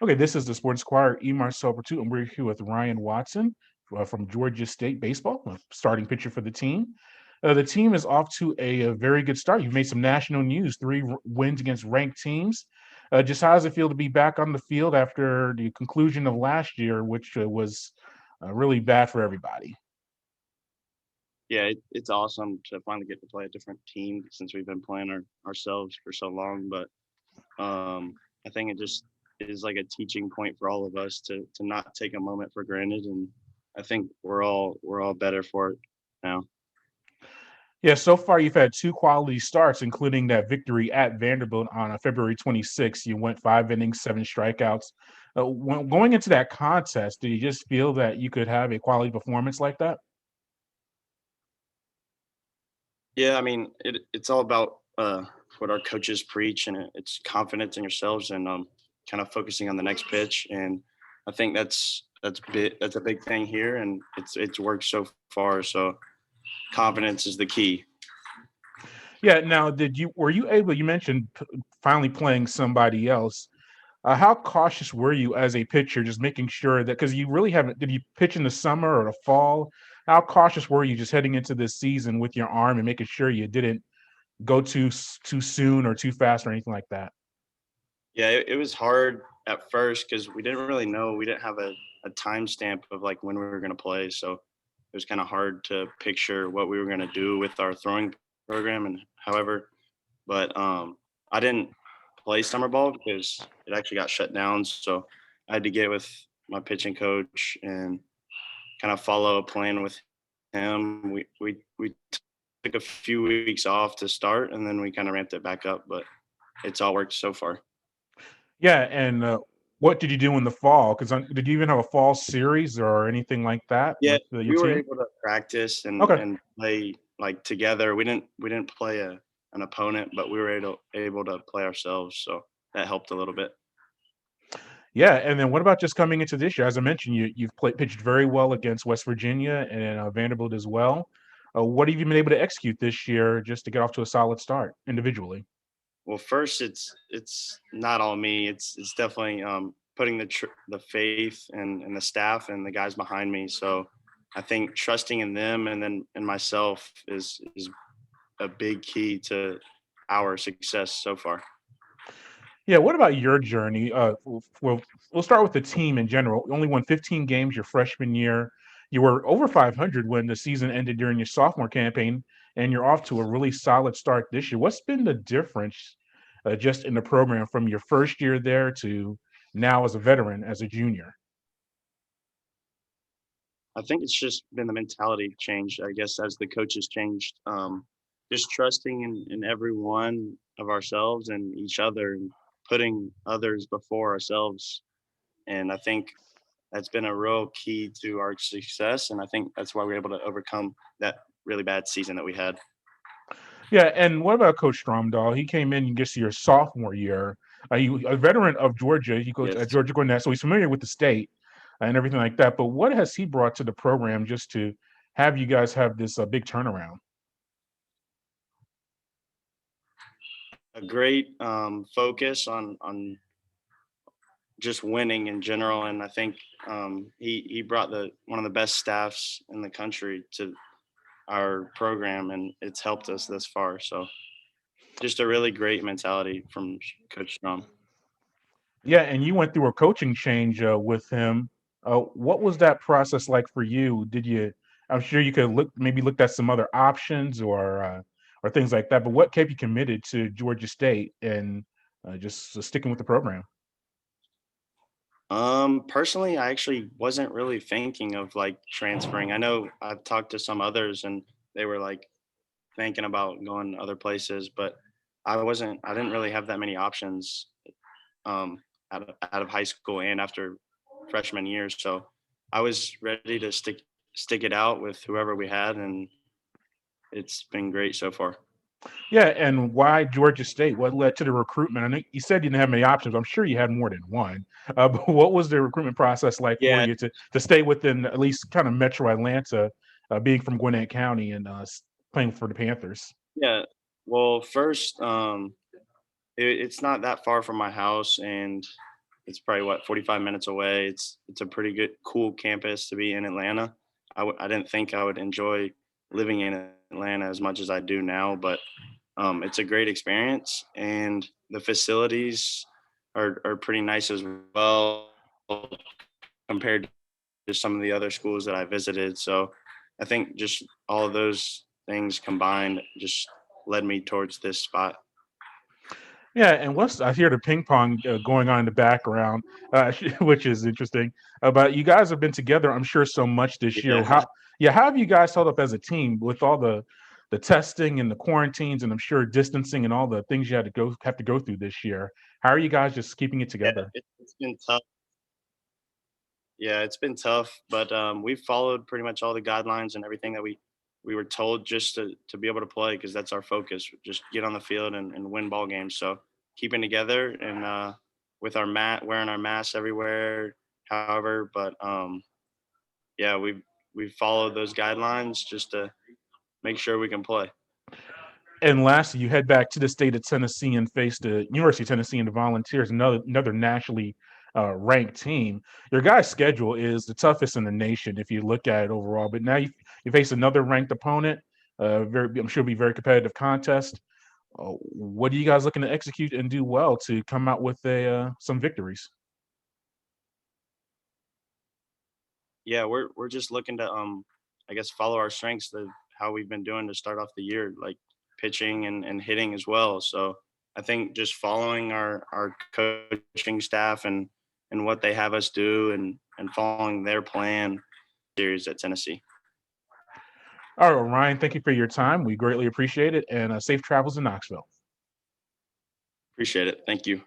Okay, this is the Sports Inquirer, E. Marcel Bertut, and we're here with Ryan Watson from Georgia State Baseball, a starting pitcher for the team. The team is off to a very good start. You've made some national news, three wins against ranked teams. Just how does it feel to be back on the field after the conclusion of last year, which was really bad for everybody? Yeah, it's awesome to finally get to play a different team since we've been playing ourselves for so long. But I think it just is like a teaching point for all of us to not take a moment for granted, and I think we're all better for it now. Yeah, so far you've had two quality starts, including that victory at Vanderbilt on February 26th. You went 5 innings, seven strikeouts. When going into that contest, did you just feel that you could have a quality performance like that? Yeah, I mean it's all about what our coaches preach, and it's confidence in yourselves and kind of focusing on the next pitch. And I think that's a big thing here, and it's worked so far. So confidence is the key. Yeah. Now, were you able? You mentioned finally playing somebody else. How cautious were you as a pitcher, just making sure that because you really haven't? Did you pitch in the summer or the fall? How cautious were you just heading into this season with your arm and making sure you didn't go too soon or too fast or anything like that? Yeah, it was hard at first because we didn't really know. We didn't have a timestamp of like when we were going to play. So it was kind of hard to picture what we were going to do with our throwing program. And however, but I didn't play summer ball because it actually got shut down. So I had to get with my pitching coach and kind of follow a plan with him. We took a few weeks off to start, and then we kind of ramped it back up. But it's all worked so far. Yeah, and what did you do in the fall? Because did you even have a fall series or anything like that Yeah, with your we were team? able to practice and Okay. play, like, together. We didn't play an opponent, but we were able to play ourselves, so that helped a little bit. Yeah, and then what about just coming into this year? As I mentioned, you've pitched very well against West Virginia and Vanderbilt as well. What have you been able to execute this year just to get off to a solid start individually? Well, first, it's not all me. It's definitely, putting the faith and the staff and the guys behind me, so I think trusting in them and then in myself is a big key to our success so far. Yeah, what about your journey? We'll start with the team in general. You only won 15 games your freshman year. You were over 500 when the season ended during your sophomore campaign, and you're off to a really solid start this year. What's been the difference just in the program from your first year there to now as a veteran, as a junior? I think it's just been the mentality change, I guess, as the coaches changed. Just trusting in every one of ourselves and each other and putting others before ourselves. And I think that's been a real key to our success. And I think that's why we're able to overcome that really bad season that we had. Yeah, and what about Coach Stromdahl? He came in just your sophomore year. He a veteran of Georgia. He coached at Yes. Georgia Gwinnett, so he's familiar with the state and everything like that. But what has he brought to the program just to have you guys have this big turnaround? A great focus on just winning in general. And I think he brought the one of the best staffs in the country to our program, and it's helped us this far. So just a really great mentality from Coach Strom. Yeah, and you went through a coaching change with him. What was that process like for you? Did you? I'm sure you could maybe looked at some other options or things like that. But what kept you committed to Georgia State and just sticking with the program? Personally, I actually wasn't really thinking of like transferring. I know I've talked to some others and they were like thinking about going other places, but I didn't really have that many options out of high school and after freshman year. So I was ready to stick it out with whoever we had, and it's been great so far. Yeah, and why Georgia State? What led to the recruitment? I know you said you didn't have many options. I'm sure you had more than one. But what was the recruitment process like for Yeah, you to stay within at least kind of Metro Atlanta, being from Gwinnett County and playing for the Panthers? yeah. Well, first, it's not that far from my house, and It's probably what 45 minutes away. It's a pretty good, cool campus to be in Atlanta. I didn't think I would enjoy living in Atlanta as much as I do now, but it's a great experience, and the facilities are pretty nice as well compared to some of the other schools that I visited. So I think just all of those things combined just led me towards this spot. Yeah, and what's I hear the ping pong going on in the background, which is interesting. But you guys have been together, I'm sure, so much this year. Yeah. How have you guys held up as a team with all the testing and the quarantines, and I'm sure distancing and all the things you had to go through this year? How are you guys just keeping it Yeah, together? it's been tough. Yeah, it's been tough, but we've followed pretty much all the guidelines and everything that we were told just to be able to play because that's our focus. Just get on the field and win ball games. So keeping together and with our mat wearing our masks everywhere. However, but yeah, we've followed those guidelines just to make sure we can play. And lastly, you head back to the state of Tennessee and face the University of Tennessee and the Volunteers, another nationally ranked team. Your guys' schedule is the toughest in the nation if you look at it overall. But now you face another ranked opponent. I'm sure it'll be a very competitive contest. What are you guys looking to execute and do well to come out with some victories? Yeah, we're just looking to I guess follow our strengths of how we've been doing to start off the year, like pitching and hitting as well. So I think just following our coaching staff and what they have us do and following their plan series at Tennessee. All right, Ryan, thank you for your time. We greatly appreciate it, and safe travels in Knoxville. Appreciate it. Thank you.